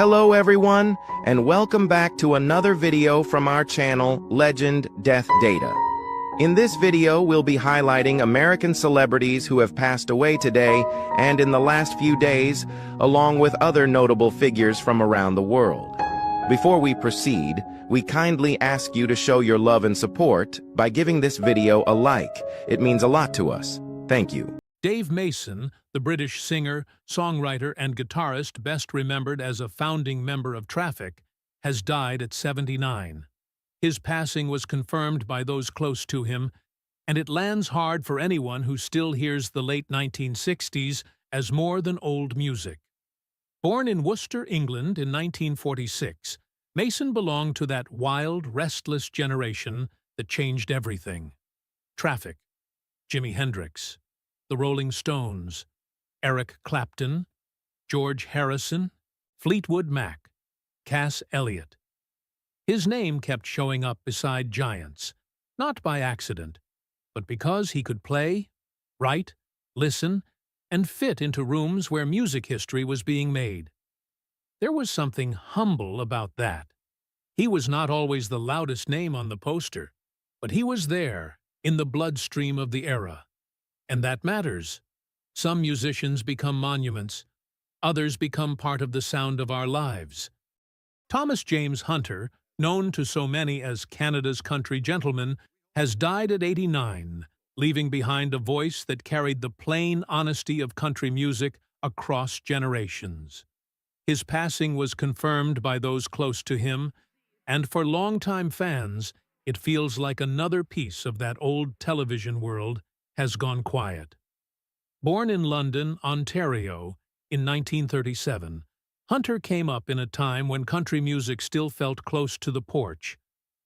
Hello everyone, and welcome back to another video from our channel, Legend Death Data. In this video, we'll be highlighting American celebrities who have passed away today and in the last few days, along with other notable figures from around the world. Before we proceed, we kindly ask you to show your love and support by giving this video a like. It means a lot to us. Thank you. Dave Mason, the British singer, songwriter, and guitarist best remembered as a founding member of Traffic, has died at 79. His passing was confirmed by those close to him, and it lands hard for anyone who still hears the late 1960s as more than old music. Born in Worcester, England in 1946, Mason belonged to that wild, restless generation that changed everything. Traffic, Jimi Hendrix, the Rolling Stones, Eric Clapton, George Harrison, Fleetwood Mac, Cass Elliot. His name kept showing up beside giants, not by accident, but because he could play, write, listen, and fit into rooms where music history was being made. There was something humble about that. He was not always the loudest name on the poster, but he was there, in the bloodstream of the era. And that matters. Some musicians become monuments, others become part of the sound of our lives. Thomas James Hunter, known to so many as Canada's country gentleman, has died at 89, leaving behind a voice that carried the plain honesty of country music across generations. His passing was confirmed by those close to him, and for longtime fans, it feels like another piece of that old television world has gone quiet. Born in London, Ontario, in 1937, Hunter came up in a time when country music still felt close to the porch,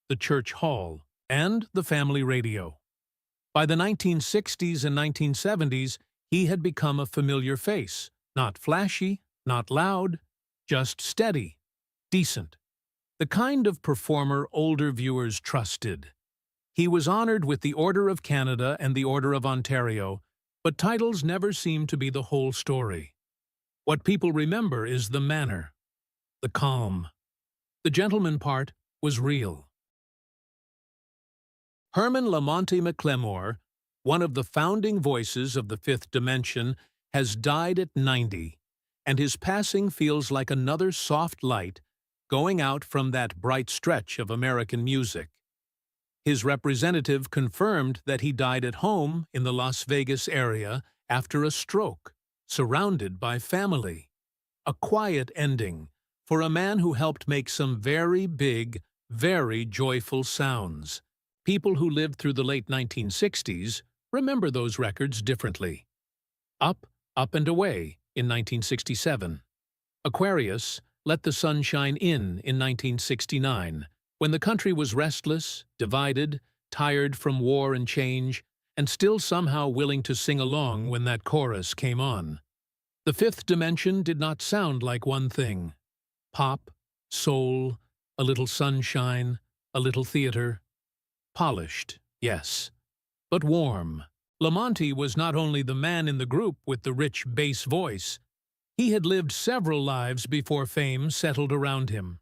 the church hall, and the family radio. By the 1960s and 1970s, he had become a familiar face, not flashy, not loud, just steady, decent. The kind of performer older viewers trusted. He was honored with the Order of Canada and the Order of Ontario, but titles never seemed to be the whole story. What people remember is the manner, the calm. The gentleman part was real. Herman Lamonti McLemore, one of the founding voices of the Fifth Dimension, has died at 90, and his passing feels like another soft light going out from that bright stretch of American music. His representative confirmed that he died at home in the Las Vegas area after a stroke, surrounded by family. A quiet ending for a man who helped make some very big, very joyful sounds. People who lived through the late 1960s remember those records differently. Up, Up and Away in 1967. Aquarius, Let the Sun Shine in 1969. When the country was restless, divided, tired from war and change, and still somehow willing to sing along when that chorus came on. The Fifth Dimension did not sound like one thing. Pop, soul, a little sunshine, a little theater. Polished, yes, but warm. Lamonti was not only the man in the group with the rich bass voice. He had lived several lives before fame settled around him.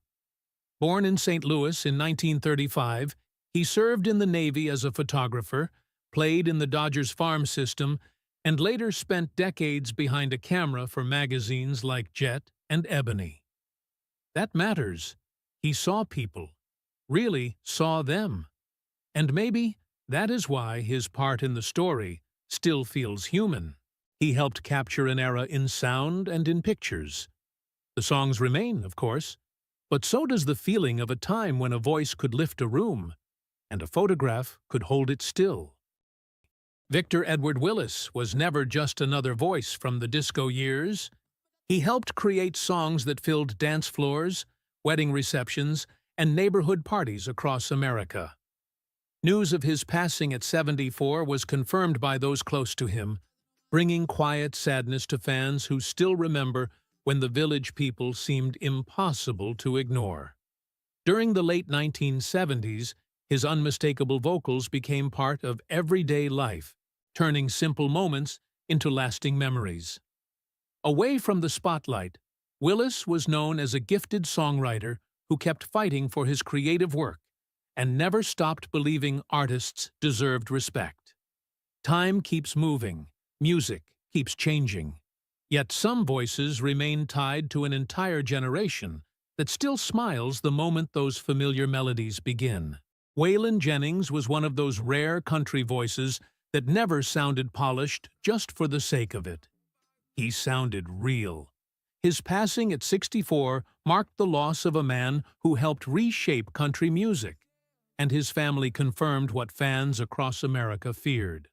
Born in St. Louis in 1935, he served in the Navy as a photographer, played in the Dodgers farm system, and later spent decades behind a camera for magazines like Jet and Ebony. That matters. He saw people, really saw them. And maybe that is why his part in the story still feels human. He helped capture an era in sound and in pictures. The songs remain, of course, but so does the feeling of a time when a voice could lift a room, and a photograph could hold it still. Victor Edward Willis was never just another voice from the disco years. He helped create songs that filled dance floors, wedding receptions, and neighborhood parties across America. News of his passing at 74 was confirmed by those close to him, bringing quiet sadness to fans who still remember when the Village People seemed impossible to ignore. During the late 1970s, his unmistakable vocals became part of everyday life, turning simple moments into lasting memories. Away from the spotlight, Willis was known as a gifted songwriter who kept fighting for his creative work and never stopped believing artists deserved respect. Time keeps moving, music keeps changing, yet some voices remain tied to an entire generation that still smiles the moment those familiar melodies begin. Waylon Jennings was one of those rare country voices that never sounded polished just for the sake of it. He sounded real. His passing at 64 marked the loss of a man who helped reshape country music, and his family confirmed what fans across America feared.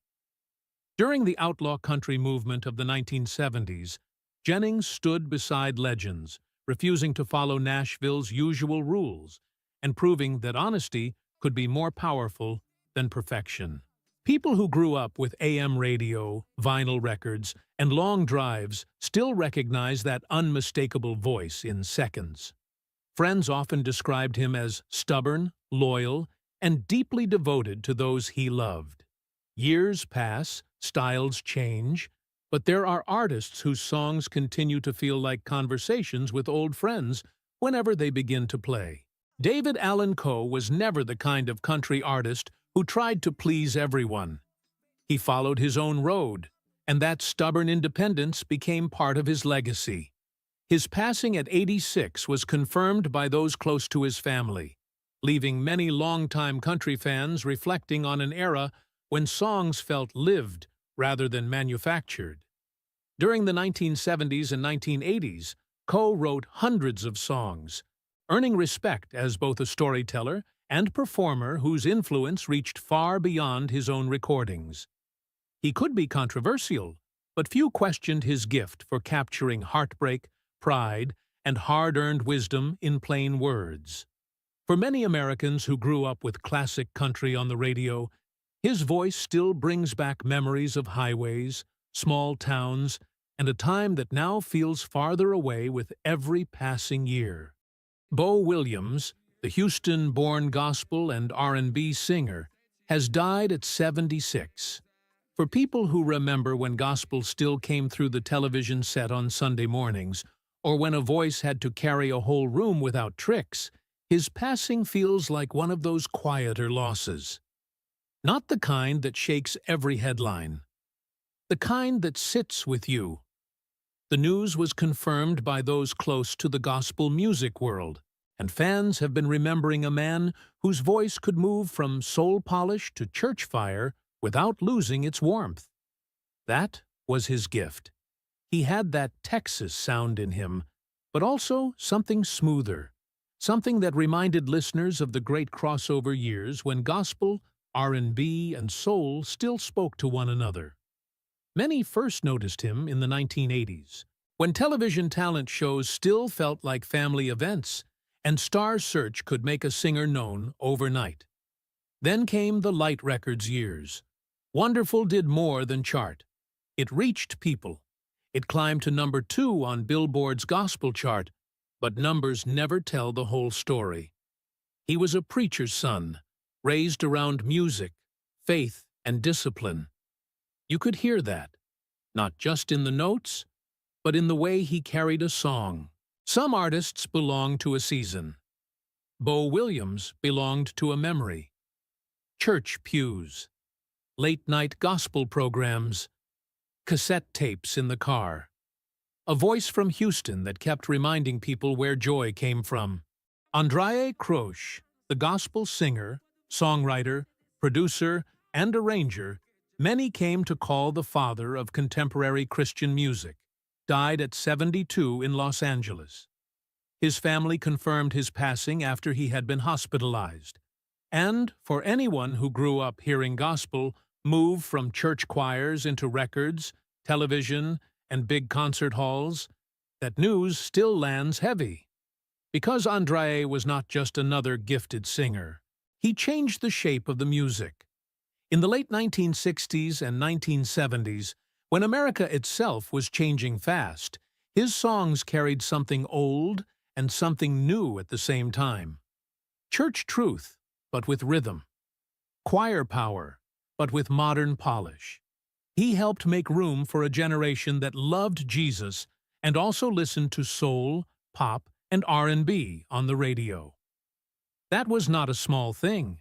During the outlaw country movement of the 1970s, Jennings stood beside legends, refusing to follow Nashville's usual rules and proving that honesty could be more powerful than perfection. People who grew up with AM radio, vinyl records, and long drives still recognize that unmistakable voice in seconds. Friends often described him as stubborn, loyal, and deeply devoted to those he loved. Years pass, styles change, but there are artists whose songs continue to feel like conversations with old friends whenever they begin to play. David Allan Coe was never the kind of country artist who tried to please everyone. He followed his own road, and that stubborn independence became part of his legacy. His passing at 86 was confirmed by those close to his family, leaving many longtime country fans reflecting on an era when songs felt lived rather than manufactured. During the 1970s and 1980s, Coe wrote hundreds of songs, earning respect as both a storyteller and performer whose influence reached far beyond his own recordings. He could be controversial, but few questioned his gift for capturing heartbreak, pride, and hard-earned wisdom in plain words. For many Americans who grew up with classic country on the radio, his voice still brings back memories of highways, small towns, and a time that now feels farther away with every passing year. Bo Williams, the Houston-born gospel and R&B singer, has died at 76. For people who remember when gospel still came through the television set on Sunday mornings, or when a voice had to carry a whole room without tricks, his passing feels like one of those quieter losses. Not the kind that shakes every headline. The kind that sits with you. The news was confirmed by those close to the gospel music world, and fans have been remembering a man whose voice could move from soul polish to church fire without losing its warmth. That was his gift. He had that Texas sound in him, but also something smoother, something that reminded listeners of the great crossover years when gospel, R&B, and soul still spoke to one another. Many first noticed him in the 1980s, when television talent shows still felt like family events, and star search could make a singer known overnight. Then came the Light Records years. Wonderful did more than chart. It reached people. It climbed to number 2 on Billboard's gospel chart, but numbers never tell the whole story. He was a preacher's son, raised around music, faith, and discipline. You could hear that, not just in the notes, but in the way he carried a song. Some artists belong to a season. Bo Williams belonged to a memory. Church pews, late-night gospel programs, cassette tapes in the car. A voice from Houston that kept reminding people where joy came from. Andraé Crouch, the gospel singer, songwriter, producer, and arranger, many came to call the father of contemporary Christian music, died at 72 in Los Angeles. His family confirmed his passing after he had been hospitalized. And for anyone who grew up hearing gospel move from church choirs into records, television, and big concert halls, that news still lands heavy. Because Andraé was not just another gifted singer, he changed the shape of the music. In the late 1960s and 1970s, when America itself was changing fast, his songs carried something old and something new at the same time. Church truth, but with rhythm. Choir power, but with modern polish. He helped make room for a generation that loved Jesus and also listened to soul, pop, and R&B on the radio. That was not a small thing.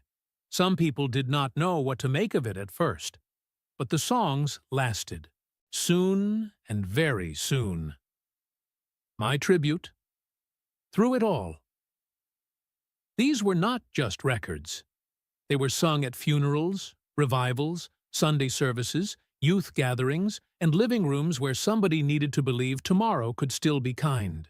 Some people did not know what to make of it at first, but the songs lasted. Soon and very soon. My tribute. Through it all. These were not just records. They were sung at funerals, revivals, Sunday services, youth gatherings, and living rooms where somebody needed to believe tomorrow could still be kind.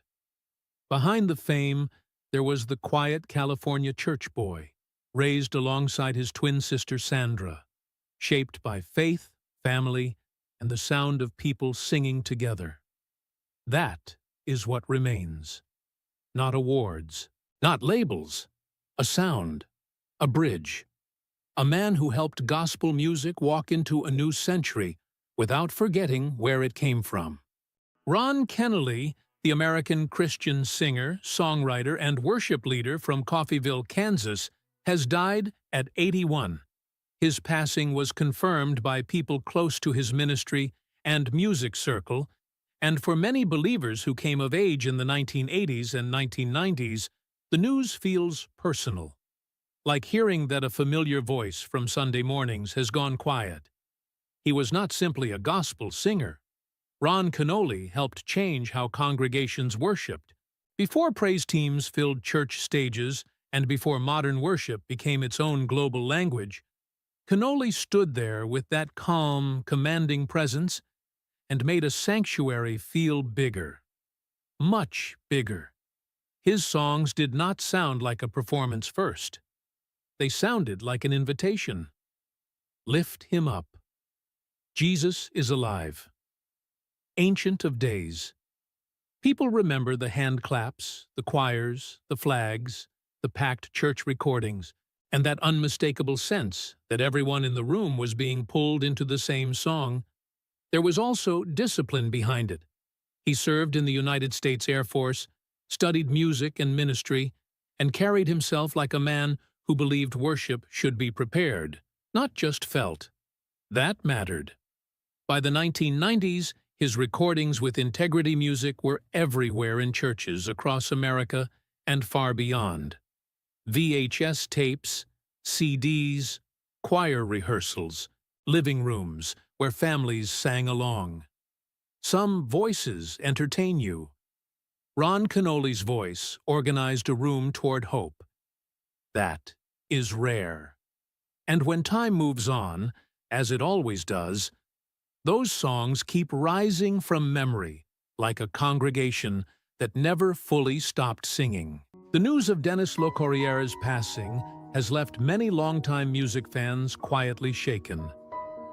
Behind the fame, there was the quiet California church boy, raised alongside his twin sister Sandra, shaped by faith, family, and the sound of people singing together. That is what remains. Not awards, not labels, a sound, a bridge. A man who helped gospel music walk into a new century without forgetting where it came from. Ron Kenoly, the American Christian singer, songwriter, and worship leader from Coffeyville, Kansas, has died at 81. His passing was confirmed by people close to his ministry and music circle, and for many believers who came of age in the 1980s and 1990s, the news feels personal, like hearing that a familiar voice from Sunday mornings has gone quiet. He was not simply a gospel singer. Ron Kenoly helped change how congregations worshiped. Before praise teams filled church stages and before modern worship became its own global language, Kenoly stood there with that calm, commanding presence and made a sanctuary feel bigger. Much bigger. His songs did not sound like a performance first. They sounded like an invitation. Lift him up. Jesus is alive. Ancient of Days. People remember the hand claps, the choirs, the flags, the packed church recordings, and that unmistakable sense that everyone in the room was being pulled into the same song. There was also discipline behind it. He served in the United States Air Force, studied music and ministry, and carried himself like a man who believed worship should be prepared, not just felt. That mattered. By the 1990s, his recordings with Integrity Music were everywhere in churches across America and far beyond. VHS tapes, CDs, choir rehearsals, living rooms where families sang along. Some voices entertain you. Ron Kenoly's voice organized a room toward hope. That is rare. And when time moves on, as it always does, those songs keep rising from memory, like a congregation that never fully stopped singing. The news of Dennis LeCorrier's passing has left many longtime music fans quietly shaken.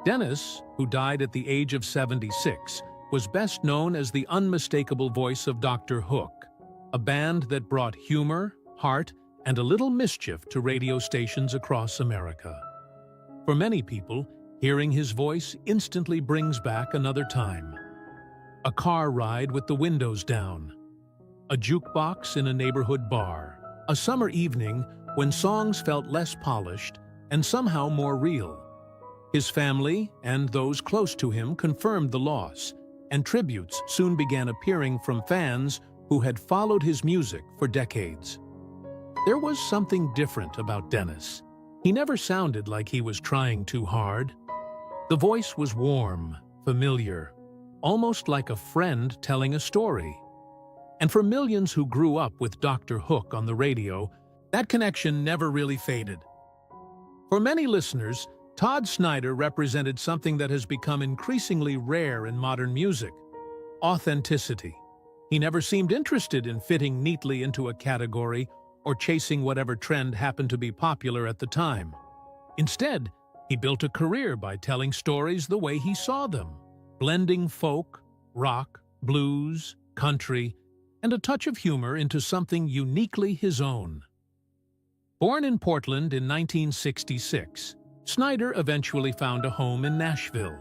Dennis, who died at the age of 76, was best known as the unmistakable voice of Dr. Hook, a band that brought humor, heart, and a little mischief to radio stations across America. For many people, hearing his voice instantly brings back another time. A car ride with the windows down. A jukebox in a neighborhood bar. A summer evening when songs felt less polished and somehow more real. His family and those close to him confirmed the loss, and tributes soon began appearing from fans who had followed his music for decades. There was something different about Dennis. He never sounded like he was trying too hard. The voice was warm, familiar, almost like a friend telling a story. And for millions who grew up with Dr. Hook on the radio, that connection never really faded. For many listeners, Todd Snider represented something that has become increasingly rare in modern music: authenticity. He never seemed interested in fitting neatly into a category or chasing whatever trend happened to be popular at the time. Instead, he built a career by telling stories the way he saw them, blending folk, rock, blues, country, and a touch of humor into something uniquely his own. Born in Portland in 1966, Snider eventually found a home in Nashville,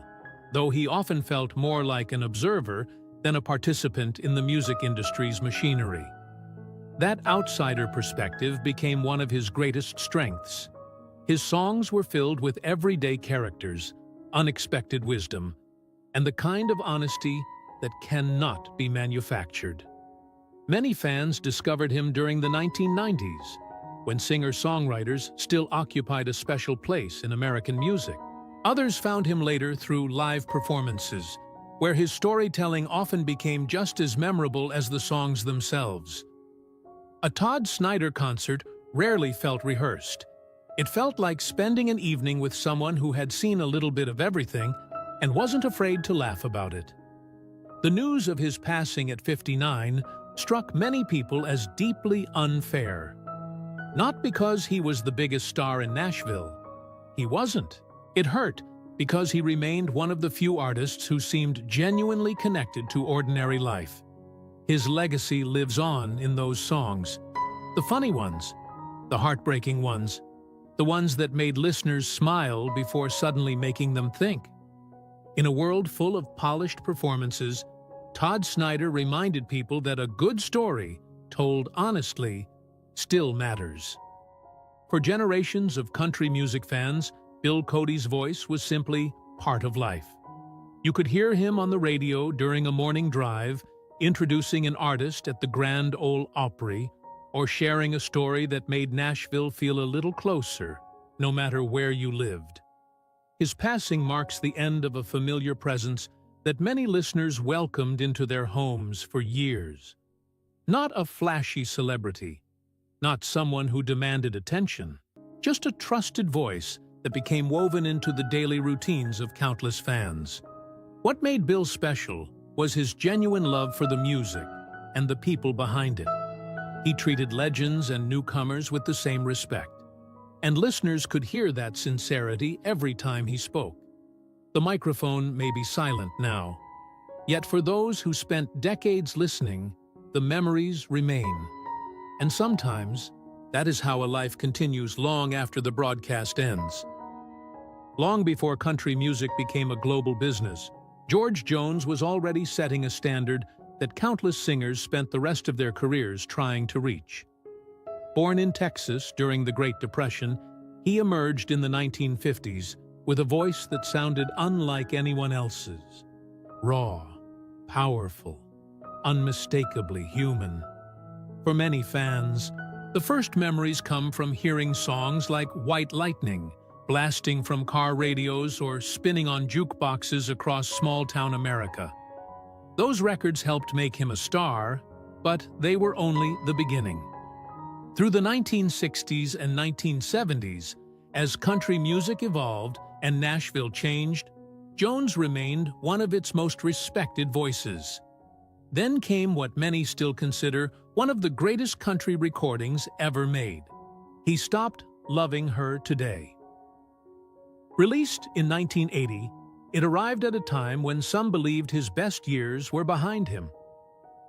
though he often felt more like an observer than a participant in the music industry's machinery. That outsider perspective became one of his greatest strengths. His songs were filled with everyday characters, unexpected wisdom, and the kind of honesty that cannot be manufactured. Many fans discovered him during the 1990s, when singer-songwriters still occupied a special place in American music. Others found him later through live performances, where his storytelling often became just as memorable as the songs themselves. A Todd Snider concert rarely felt rehearsed. It felt like spending an evening with someone who had seen a little bit of everything and wasn't afraid to laugh about it. The news of his passing at 59 struck many people as deeply unfair. Not because he was the biggest star in Nashville. He wasn't. It hurt because he remained one of the few artists who seemed genuinely connected to ordinary life. His legacy lives on in those songs. The funny ones, the heartbreaking ones, the ones that made listeners smile before suddenly making them think. In a world full of polished performances, Todd Snider reminded people that a good story, told honestly, still matters. For generations of country music fans, Bill Cody's voice was simply part of life. You could hear him on the radio during a morning drive, introducing an artist at the Grand Ole Opry, or sharing a story that made Nashville feel a little closer, no matter where you lived. His passing marks the end of a familiar presence that many listeners welcomed into their homes for years. Not a flashy celebrity, not someone who demanded attention, just a trusted voice that became woven into the daily routines of countless fans. What made Bill special was his genuine love for the music and the people behind it. He treated legends and newcomers with the same respect, and listeners could hear that sincerity every time he spoke. The microphone may be silent now, yet for those who spent decades listening, the memories remain. And sometimes, that is how a life continues long after the broadcast ends. Long before country music became a global business, George Jones was already setting a standard that countless singers spent the rest of their careers trying to reach. Born in Texas during the Great Depression, he emerged in the 1950s with a voice that sounded unlike anyone else's. Raw, powerful, unmistakably human. For many fans, the first memories come from hearing songs like White Lightning, blasting from car radios or spinning on jukeboxes across small-town America. Those records helped make him a star, but they were only the beginning. Through the 1960s and 1970s, as country music evolved and Nashville changed, Jones remained one of its most respected voices. Then came what many still consider one of the greatest country recordings ever made. He Stopped Loving Her Today. Released in 1980, it arrived at a time when some believed his best years were behind him.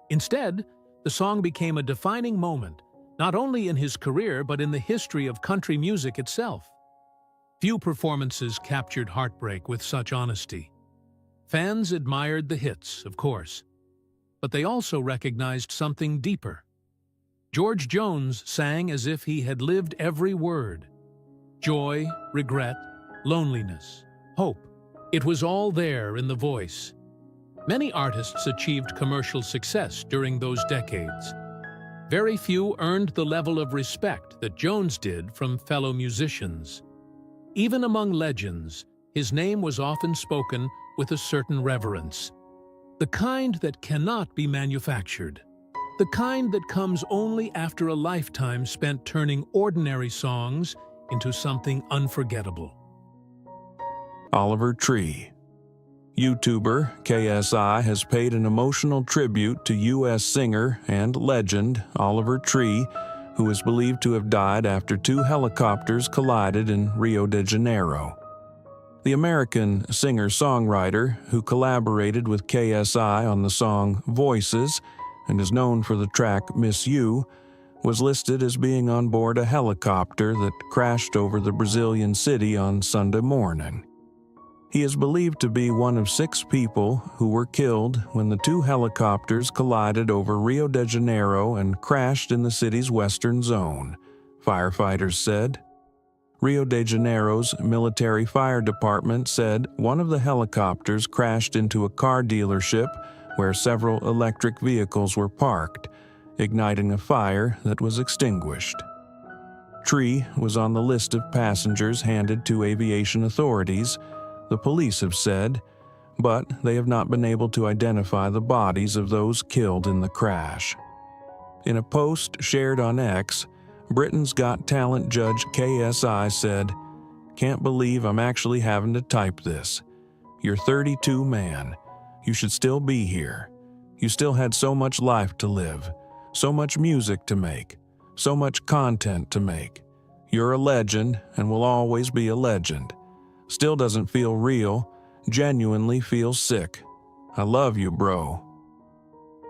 Instead, the song became a defining moment, not only in his career but in the history of country music itself. Few performances captured heartbreak with such honesty. Fans admired the hits, of course, but they also recognized something deeper. George Jones sang as if he had lived every word. Joy, regret, loneliness, hope. It was all there in the voice. Many artists achieved commercial success during those decades. Very few earned the level of respect that Jones did from fellow musicians. Even among legends, his name was often spoken with a certain reverence. The kind that cannot be manufactured. The kind that comes only after a lifetime spent turning ordinary songs into something unforgettable. Oliver Tree. YouTuber KSI has paid an emotional tribute to U.S. singer and legend Oliver Tree, who is believed to have died after 2 helicopters collided in Rio de Janeiro. The American singer-songwriter, who collaborated with KSI on the song Voices and is known for the track Miss You, was listed as being on board a helicopter that crashed over the Brazilian city on Sunday morning. He is believed to be one of 6 people who were killed when the 2 helicopters collided over Rio de Janeiro and crashed in the city's western zone, firefighters said. Rio de Janeiro's military fire department said one of the helicopters crashed into a car dealership where several electric vehicles were parked, igniting a fire that was extinguished. Tree was on the list of passengers handed to aviation authorities, the police have said, but they have not been able to identify the bodies of those killed in the crash. In a post shared on X, Britain's Got Talent judge KSI said, "Can't believe I'm actually having to type this. You're 32, man. You should still be here. You still had so much life to live, so much music to make, so much content to make. You're a legend and will always be a legend. Still doesn't feel real, genuinely feels sick. I love you, bro."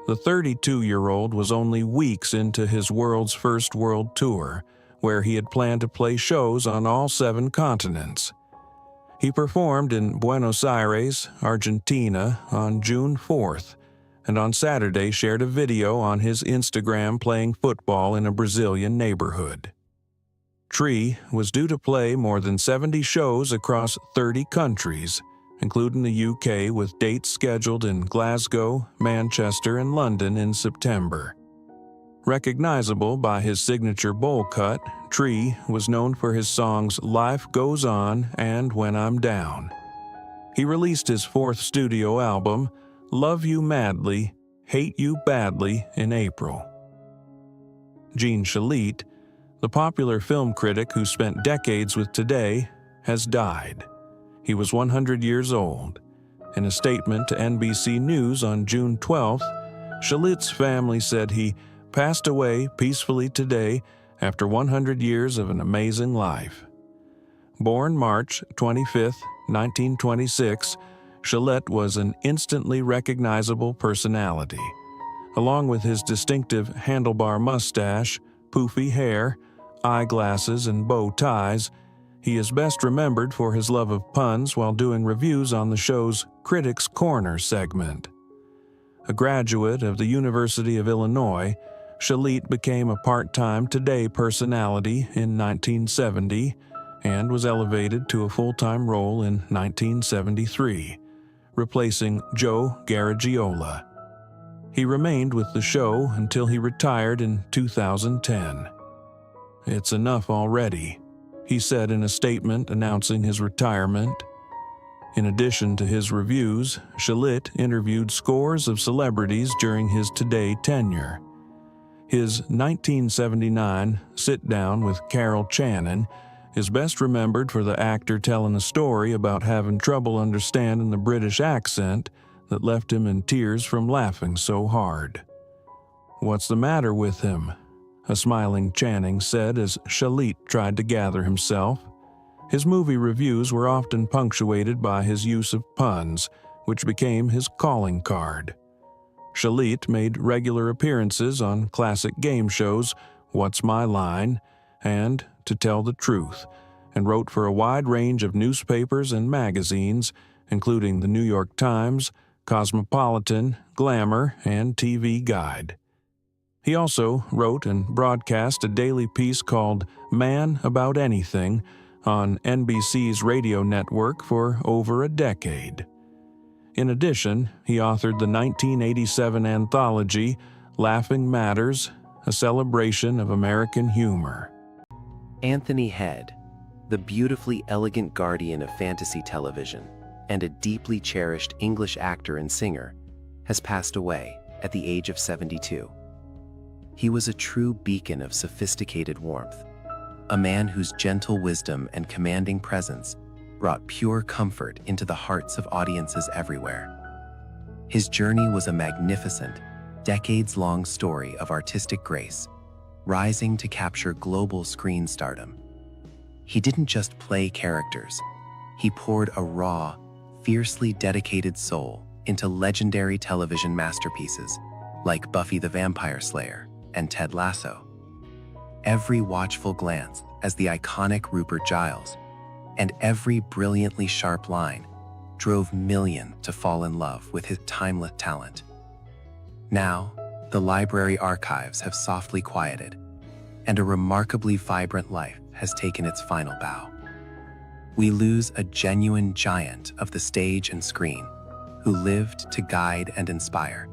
The 32-year-old was only weeks into his world's first world tour, where he had planned to play shows on all 7 continents. He performed in Buenos Aires, Argentina, on June 4th, and on Saturday shared a video on his Instagram playing football in a Brazilian neighborhood. Tree was due to play more than 70 shows across 30 countries, including the UK, with dates scheduled in Glasgow, Manchester, and London in September. Recognizable by his signature bowl cut, Tree was known for his songs Life Goes On and When I'm Down. He released his 4th studio album, Love You Madly, Hate You Badly, in April. Jean Shalit, the popular film critic who spent decades with Today, has died. He was 100 years old. In a statement to NBC News on June 12th, Shalit's family said he passed away peacefully today after 100 years of an amazing life. Born March 25, 1926, Shalit was an instantly recognizable personality. Along with his distinctive handlebar mustache, poofy hair, eyeglasses, and bow ties, he is best remembered for his love of puns while doing reviews on the show's Critics' Corner segment. A graduate of the University of Illinois, Shalit became a part-time Today personality in 1970 and was elevated to a full-time role in 1973, replacing Joe Garagiola. He remained with the show until he retired in 2010. "It's enough already," he said in a statement announcing his retirement. In addition to his reviews, Shalit interviewed scores of celebrities during his Today tenure. His 1979 sit-down with Carol Channing is best remembered for the actor telling a story about having trouble understanding the British accent that left him in tears from laughing so hard. "What's the matter with him?" a smiling Channing said as Shalit tried to gather himself. His movie reviews were often punctuated by his use of puns, which became his calling card. Shalit made regular appearances on classic game shows What's My Line and To Tell the Truth, and wrote for a wide range of newspapers and magazines, including the New York Times, Cosmopolitan, Glamour, and TV Guide. He also wrote and broadcast a daily piece called Man About Anything on NBC's radio network for over a decade. In addition, he authored the 1987 anthology Laughing Matters, a celebration of American humor. Anthony Head, the beautifully elegant guardian of fantasy television and a deeply cherished English actor and singer, has passed away at the age of 72. He was a true beacon of sophisticated warmth, a man whose gentle wisdom and commanding presence brought pure comfort into the hearts of audiences everywhere. His journey was a magnificent, decades-long story of artistic grace, rising to capture global screen stardom. He didn't just play characters, he poured a raw, fiercely dedicated soul into legendary television masterpieces like Buffy the Vampire Slayer and Ted Lasso. Every watchful glance as the iconic Rupert Giles, and every brilliantly sharp line drove millions to fall in love with his timeless talent. Now, the library archives have softly quieted, and a remarkably vibrant life has taken its final bow. We lose a genuine giant of the stage and screen, who lived to guide and inspire.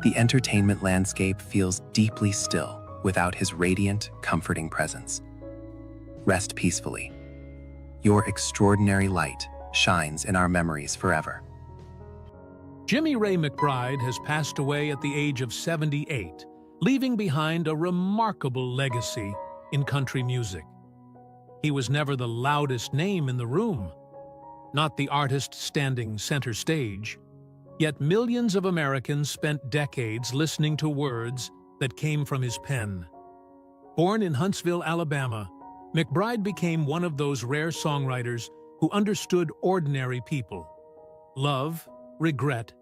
The entertainment landscape feels deeply still without his radiant, comforting presence. Rest peacefully. Your extraordinary light shines in our memories forever. Jimmy Ray McBride has passed away at the age of 78, leaving behind a remarkable legacy in country music. He was never the loudest name in the room, not the artist standing center stage, yet millions of Americans spent decades listening to words that came from his pen. Born in Huntsville, Alabama, McBride became one of those rare songwriters who understood ordinary people: love, regret,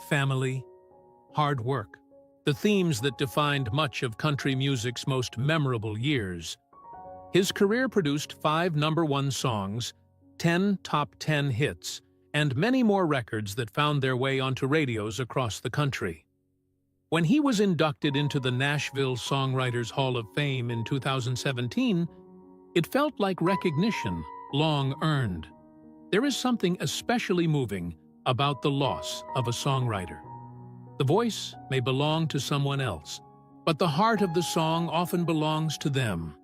family, hard work, the themes that defined much of country music's most memorable years. His career produced 5 #1 songs, 10 top 10 hits, and many more records that found their way onto radios across the country. When he was inducted into the Nashville Songwriters Hall of Fame in 2017, it felt like recognition long earned. There is something especially moving about the loss of a songwriter. The voice may belong to someone else, but the heart of the song often belongs to them.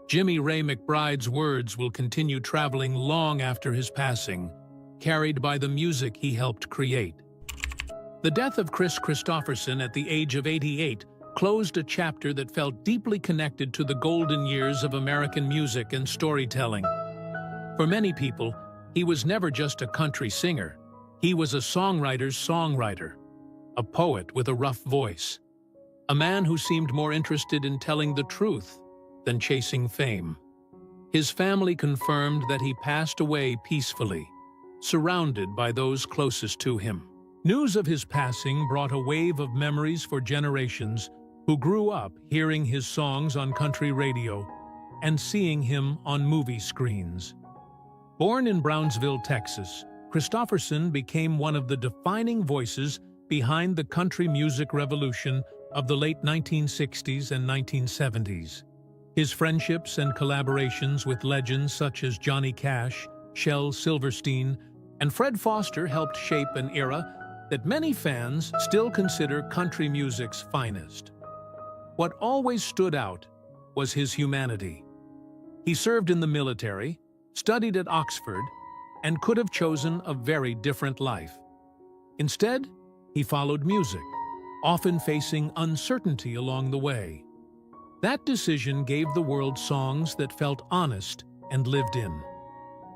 Jimmy Ray McBride's words will continue traveling long after his passing, carried by the music he helped create. The death of Kris Kristofferson at the age of 88 closed a chapter that felt deeply connected to the golden years of American music and storytelling. For many people, he was never just a country singer. He was a songwriter's songwriter, a poet with a rough voice, a man who seemed more interested in telling the truth than chasing fame. His family confirmed that he passed away peacefully, surrounded by those closest to him. News of his passing brought a wave of memories for generations who grew up hearing his songs on country radio and seeing him on movie screens. Born in Brownsville, Texas, Kristofferson became one of the defining voices behind the country music revolution of the late 1960s and 1970s. His friendships and collaborations with legends such as Johnny Cash, Shel Silverstein, and Fred Foster helped shape an era that many fans still consider country music's finest. What always stood out was his humanity. He served in the military, studied at Oxford, and could have chosen a very different life. Instead, he followed music, often facing uncertainty along the way. That decision gave the world songs that felt honest and lived in.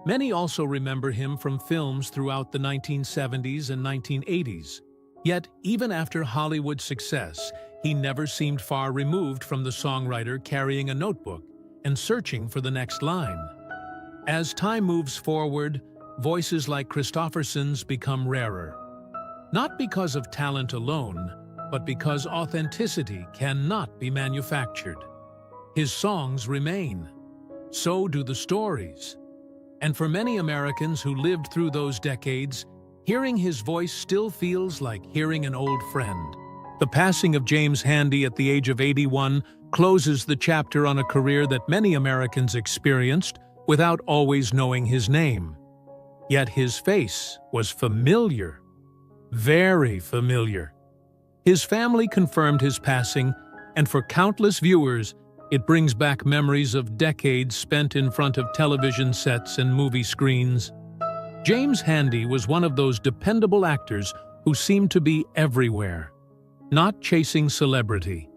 Many also remember him from films throughout the 1970s and 1980s. Yet, even after Hollywood success, he never seemed far removed from the songwriter carrying a notebook and searching for the next line. As time moves forward, voices like Kristofferson's become rarer. Not because of talent alone, but because authenticity cannot be manufactured. His songs remain. So do the stories. And for many Americans who lived through those decades, hearing his voice still feels like hearing an old friend. The passing of James Handy at the age of 81 closes the chapter on a career that many Americans experienced without always knowing his name. Yet his face was familiar, very familiar. His family confirmed his passing, and for countless viewers, it brings back memories of decades spent in front of television sets and movie screens. James Handy was one of those dependable actors who seemed to be everywhere, not chasing celebrity,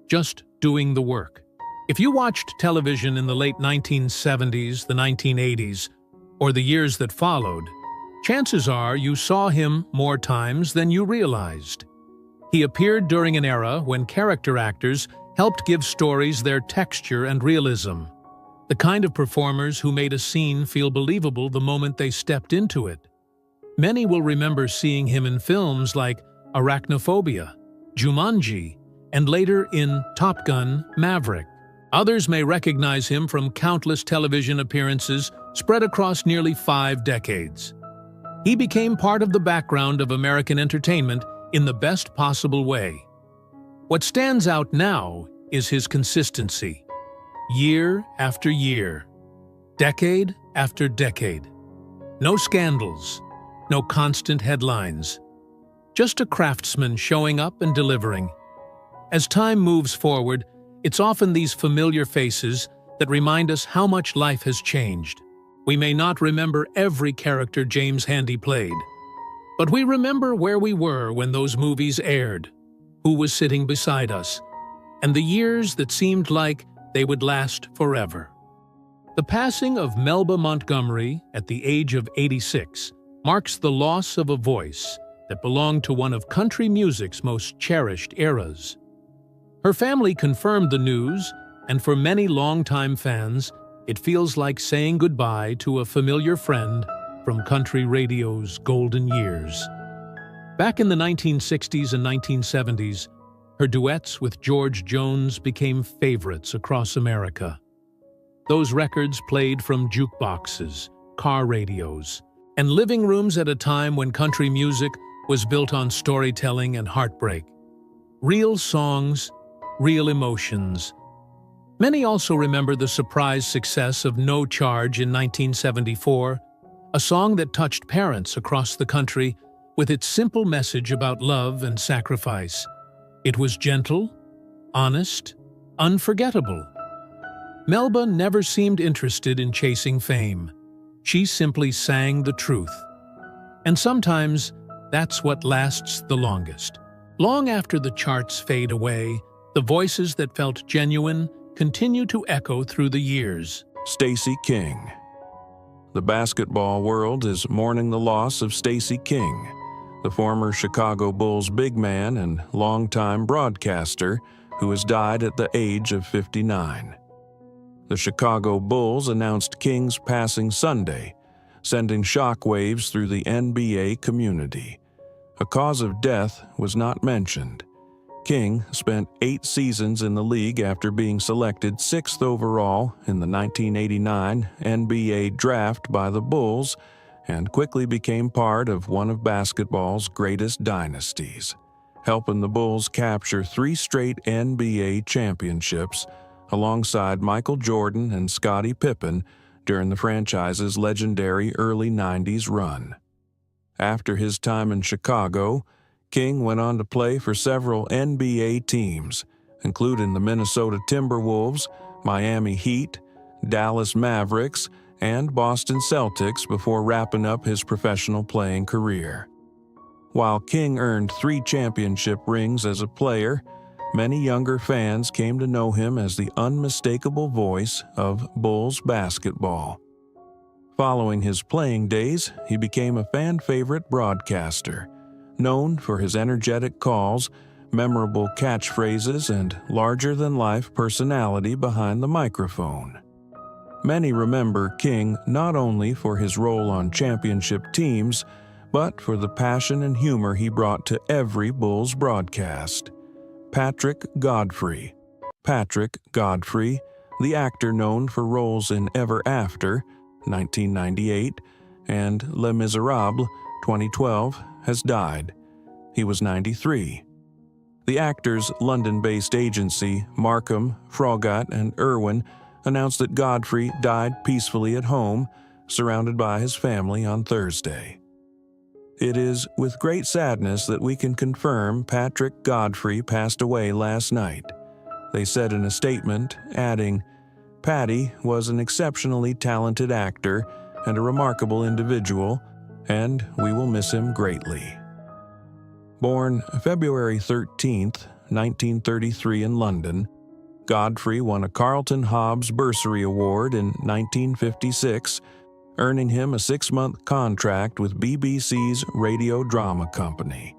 just doing the work. If you watched television in the late 1970s, the 1980s, or the years that followed, chances are you saw him more times than you realized. He appeared during an era when character actors helped give stories their texture and realism, the kind of performers who made a scene feel believable the moment they stepped into it. Many will remember seeing him in films like Arachnophobia, Jumanji, and later in Top Gun: Maverick. Others may recognize him from countless television appearances spread across nearly 5 decades. He became part of the background of American entertainment in the best possible way. What stands out now is his consistency. Year after year, decade after decade. No scandals, no constant headlines. Just a craftsman showing up and delivering. As time moves forward, it's often these familiar faces that remind us how much life has changed. We may not remember every character James Handy played, but we remember where we were when those movies aired, who was sitting beside us, and the years that seemed like they would last forever. The passing of Melba Montgomery at the age of 86 marks the loss of a voice that belonged to one of country music's most cherished eras. Her family confirmed the news, and for many longtime fans, it feels like saying goodbye to a familiar friend from country radio's golden years. Back in the 1960s and 1970s, her duets with George Jones became favorites across America. Those records played from jukeboxes, car radios, and living rooms at a time when country music was built on storytelling and heartbreak. Real songs, real emotions. Many also remember the surprise success of No Charge in 1974, a song that touched parents across the country with its simple message about love and sacrifice. It was gentle, honest, unforgettable. Melba never seemed interested in chasing fame. She simply sang the truth. And sometimes, that's what lasts the longest. Long after the charts fade away, the voices that felt genuine continue to echo through the years. Stacey King. The basketball world is mourning the loss of Stacey King, the former Chicago Bulls big man and longtime broadcaster who has died at the age of 59. The Chicago Bulls announced King's passing Sunday, sending shockwaves through the NBA community. A cause of death was not mentioned. King spent 8 seasons in the league after being selected 6th overall in the 1989 NBA draft by the Bulls and quickly became part of one of basketball's greatest dynasties, helping the Bulls capture 3 straight NBA championships alongside Michael Jordan and Scottie Pippen during the franchise's legendary early 90s run. After his time in Chicago, King went on to play for several NBA teams, including the Minnesota Timberwolves, Miami Heat, Dallas Mavericks, and Boston Celtics before wrapping up his professional playing career. While King earned 3 championship rings as a player, many younger fans came to know him as the unmistakable voice of Bulls basketball. Following his playing days, he became a fan-favorite broadcaster, known for his energetic calls, memorable catchphrases, and larger-than-life personality behind the microphone. Many remember King not only for his role on championship teams, but for the passion and humor he brought to every Bulls broadcast. Patrick Godfrey. Patrick Godfrey, the actor known for roles in Ever After, 1998, and Les Miserables, 2012, has died. He was 93. The actor's London-based agency, Markham, Froggatt, and Irwin, announced that Godfrey died peacefully at home, surrounded by his family on Thursday. It is with great sadness that we can confirm Patrick Godfrey passed away last night. They said in a statement, adding, "Patty was an exceptionally talented actor and a remarkable individual, and we will miss him greatly." Born February 13, 1933 in London, Godfrey won a Carlton Hobbs Bursary Award in 1956, earning him a 6-month contract with BBC's Radio Drama Company.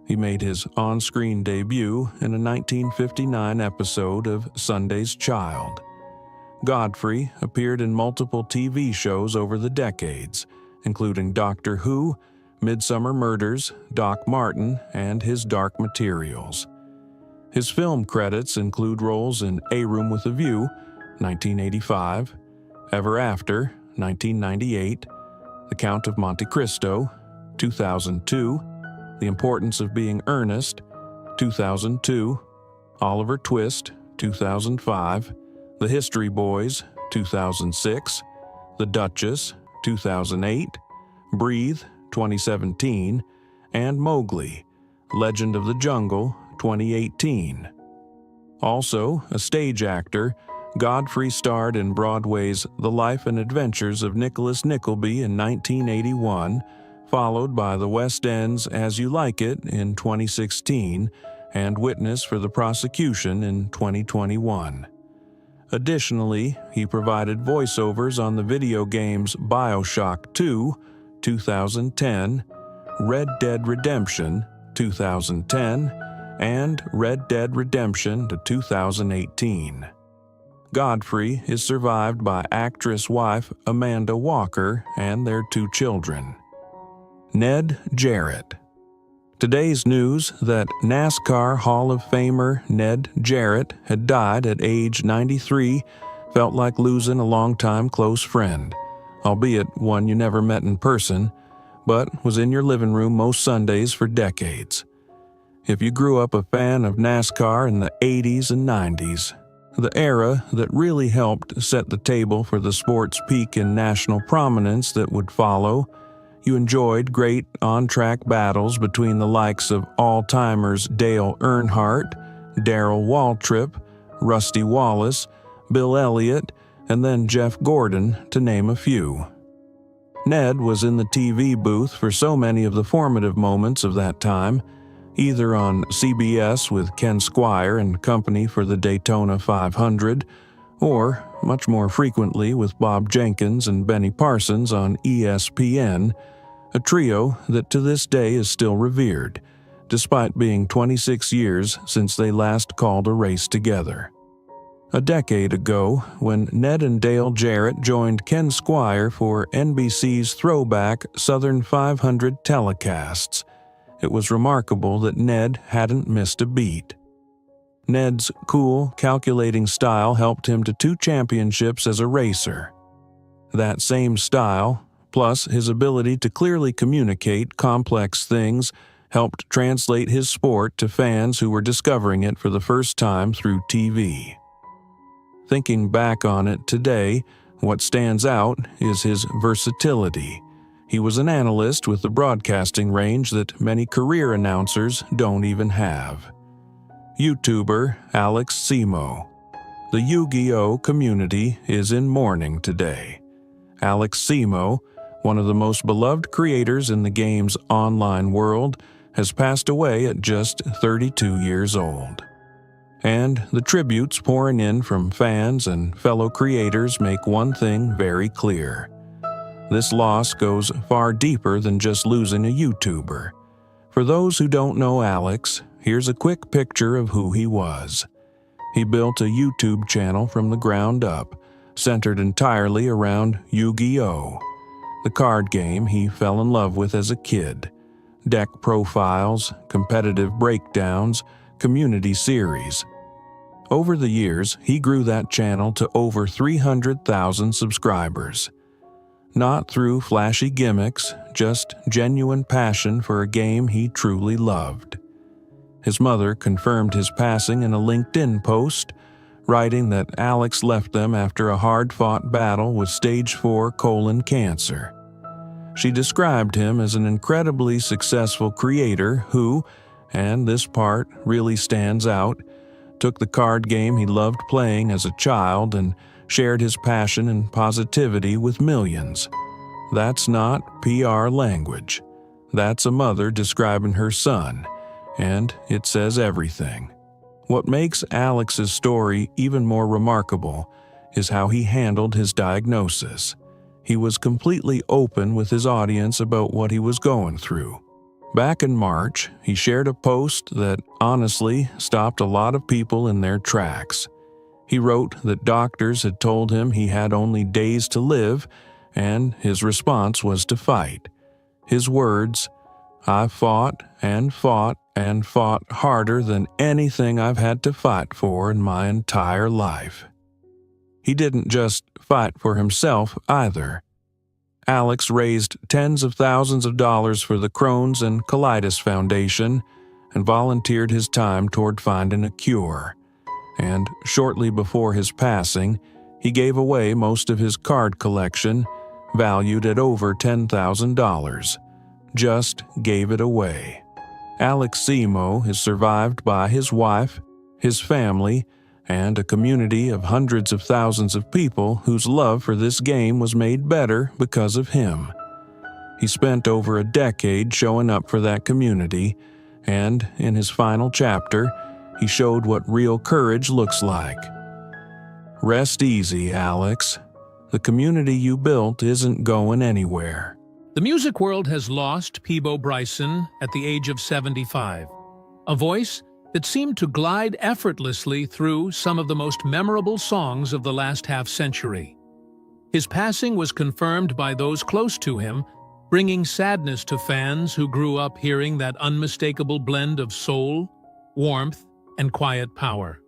He made his on-screen debut in a 1959 episode of Sunday's Child. Godfrey appeared in multiple TV shows over the decades, including Doctor Who, Midsummer Murders, Doc Martin, and His Dark Materials. His film credits include roles in A Room with a View, 1985, Ever After, 1998, The Count of Monte Cristo, 2002, The Importance of Being Earnest, 2002, Oliver Twist, 2005, The History Boys, 2006, The Duchess, 2008, Breathe, 2017, and Mowgli, Legend of the Jungle, 2018. Also, a stage actor, Godfrey starred in Broadway's The Life and Adventures of Nicholas Nickleby in 1981, followed by the West End's As You Like It in 2016, and witness for the prosecution in 2021. Additionally, he provided voiceovers on the video games BioShock 2, 2010, Red Dead Redemption, 2010, and Red Dead Redemption 2018. Godfrey is survived by actress-wife Amanda Walker and their 2 children. Ned Jarrett. Today's news that NASCAR Hall of Famer Ned Jarrett had died at age 93 felt like losing a longtime close friend, albeit one you never met in person, but was in your living room most Sundays for decades. If you grew up a fan of NASCAR in the 80s and 90s, the era that really helped set the table for the sport's peak in national prominence that would follow, you enjoyed great on-track battles between the likes of all-timers Dale Earnhardt, Darrell Waltrip, Rusty Wallace, Bill Elliott, and then Jeff Gordon, to name a few. Ned was in the TV booth for so many of the formative moments of that time, either on CBS with Ken Squire and company for the Daytona 500, or, much more frequently, with Bob Jenkins and Benny Parsons on ESPN, a trio that to this day is still revered, despite being 26 years since they last called a race together. A decade ago, when Ned and Dale Jarrett joined Ken Squire for NBC's throwback Southern 500 telecasts, it was remarkable that Ned hadn't missed a beat. Ned's cool, calculating style helped him to 2 championships as a racer. That same style, plus his ability to clearly communicate complex things, helped translate his sport to fans who were discovering it for the first time through TV. Thinking back on it today, what stands out is his versatility. He was an analyst with the broadcasting range that many career announcers don't even have. YouTuber Alex Simo. The Yu-Gi-Oh! Community is in mourning today. Alex Simo, one of the most beloved creators in the game's online world, has passed away at just 32 years old. And the tributes pouring in from fans and fellow creators make one thing very clear. This loss goes far deeper than just losing a YouTuber. For those who don't know Alex, here's a quick picture of who he was. He built a YouTube channel from the ground up, centered entirely around Yu-Gi-Oh!, the card game he fell in love with as a kid. Deck profiles, competitive breakdowns, community series. Over the years, he grew that channel to over 300,000 subscribers. Not through flashy gimmicks, just genuine passion for a game he truly loved. His mother confirmed his passing in a LinkedIn post, writing that Alex left them after a hard-fought battle with stage 4 colon cancer. She described him as an incredibly successful creator who, and this part really stands out, took the card game he loved playing as a child and shared his passion and positivity with millions. That's not PR language. That's a mother describing her son, and it says everything. What makes Alex's story even more remarkable is how he handled his diagnosis. He was completely open with his audience about what he was going through. Back in March, he shared a post that honestly stopped a lot of people in their tracks. He wrote that doctors had told him he had only days to live, and his response was to fight. His words, "I fought and fought and fought harder than anything I've had to fight for in my entire life." He didn't just fight for himself either. Alex raised tens of thousands of dollars for the Crohn's and Colitis Foundation and volunteered his time toward finding a cure. And shortly before his passing, he gave away most of his card collection, valued at over $10,000, just gave it away. Alex Simo is survived by his wife, his family, and a community of hundreds of thousands of people whose love for this game was made better because of him. He spent over a decade showing up for that community, and in his final chapter, he showed what real courage looks like. Rest easy, Alex. The community you built isn't going anywhere. The music world has lost Peabo Bryson at the age of 75, a voice that seemed to glide effortlessly through some of the most memorable songs of the last half-century. His passing was confirmed by those close to him, bringing sadness to fans who grew up hearing that unmistakable blend of soul, warmth, and quiet power.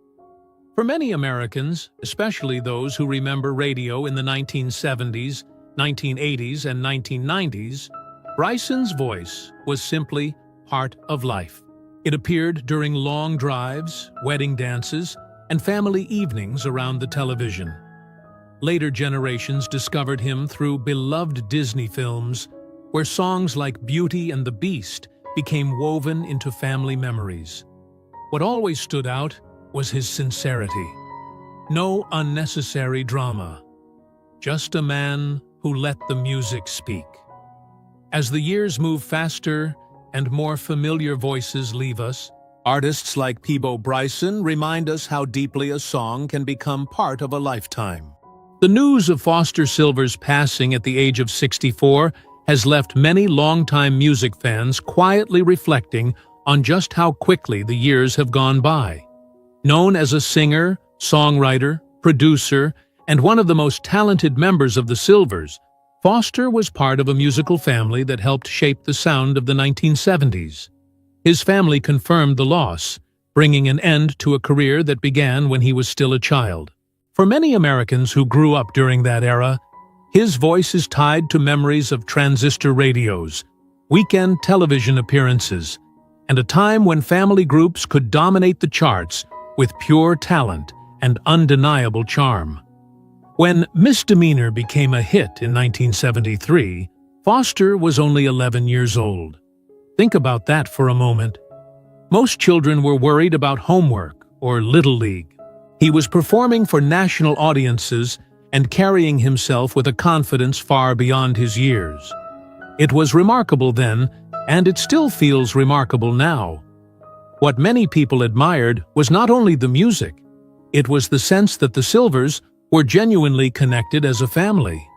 For many Americans, especially those who remember radio in the 1970s, 1980s, and 1990s, Bryson's voice was simply part of life. It appeared during long drives, wedding dances, and family evenings around the television. Later generations discovered him through beloved Disney films, where songs like Beauty and the Beast became woven into family memories. What always stood out was his sincerity. No unnecessary drama. Just a man who let the music speak. As the years move faster and more familiar voices leave us, artists like Peabo Bryson remind us how deeply a song can become part of a lifetime. The news of Foster Silver's passing at the age of 64 has left many longtime music fans quietly reflecting on just how quickly the years have gone by. Known as a singer, songwriter, producer, and one of the most talented members of the Silvers, Foster was part of a musical family that helped shape the sound of the 1970s. His family confirmed the loss, bringing an end to a career that began when he was still a child. For many Americans who grew up during that era, his voice is tied to memories of transistor radios, weekend television appearances, and a time when family groups could dominate the charts with pure talent and undeniable charm. When Misdemeanor became a hit in 1973, Foster was only 11 years old. Think about that for a moment. Most children were worried about homework or Little League. He was performing for national audiences and carrying himself with a confidence far beyond his years. It was remarkable then, and it still feels remarkable now. What many people admired was not only the music, it was the sense that the Silvers were genuinely connected as a family.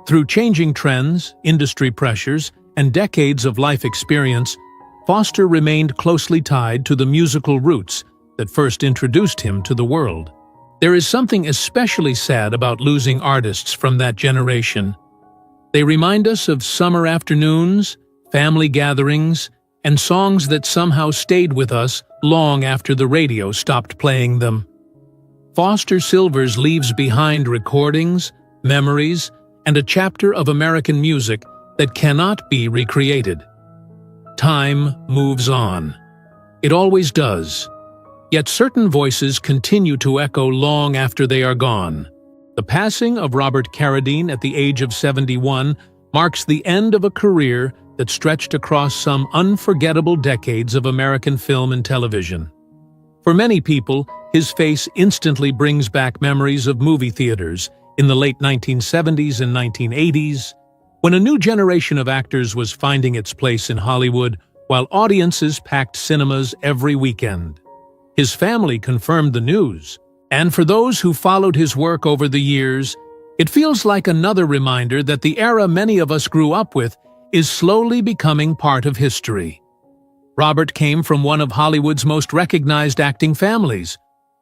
Through changing trends, industry pressures, and decades of life experience, Foster remained closely tied to the musical roots that first introduced him to the world. There is something especially sad about losing artists from that generation. They remind us of summer afternoons, family gatherings, and songs that somehow stayed with us long after the radio stopped playing them. Foster Silvers leaves behind recordings, memories, and a chapter of American music that cannot be recreated. Time moves on. It always does. Yet certain voices continue to echo long after they are gone. The passing of Robert Carradine at the age of 71 marks the end of a career that stretched across some unforgettable decades of American film and television. For many people, his face instantly brings back memories of movie theaters in the late 1970s and 1980s, when a new generation of actors was finding its place in Hollywood while audiences packed cinemas every weekend. His family confirmed the news, and for those who followed his work over the years, it feels like another reminder that the era many of us grew up with is slowly becoming part of history. Robert came from one of Hollywood's most recognized acting families,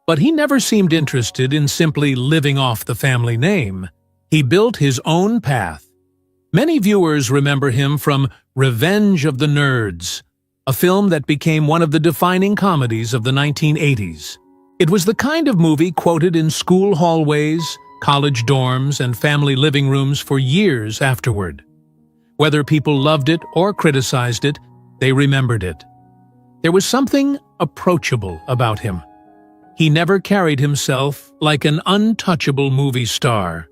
but he never seemed interested in simply living off the family name. He built his own path. Many viewers remember him from Revenge of the Nerds, a film that became one of the defining comedies of the 1980s. It was the kind of movie quoted in school hallways, college dorms, and family living rooms for years afterward. Whether people loved it or criticized it, they remembered it. There was something approachable about him. He never carried himself like an untouchable movie star.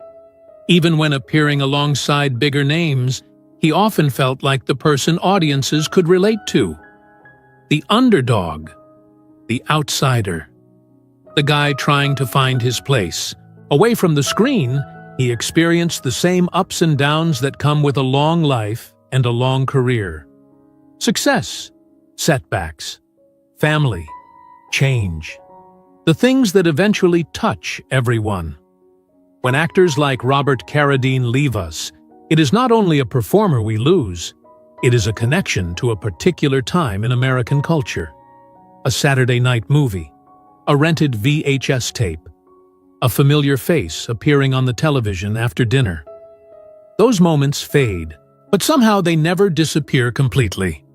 Even when appearing alongside bigger names, he often felt like the person audiences could relate to. The underdog, the outsider, the guy trying to find his place. Away from the screen, he experienced the same ups and downs that come with a long life and a long career. Success, setbacks, family, change. The things that eventually touch everyone. When actors like Robert Carradine leave us, it is not only a performer we lose, it is a connection to a particular time in American culture. A Saturday night movie, a rented VHS tape, a familiar face appearing on the television after dinner. Those moments fade, but somehow they never disappear completely.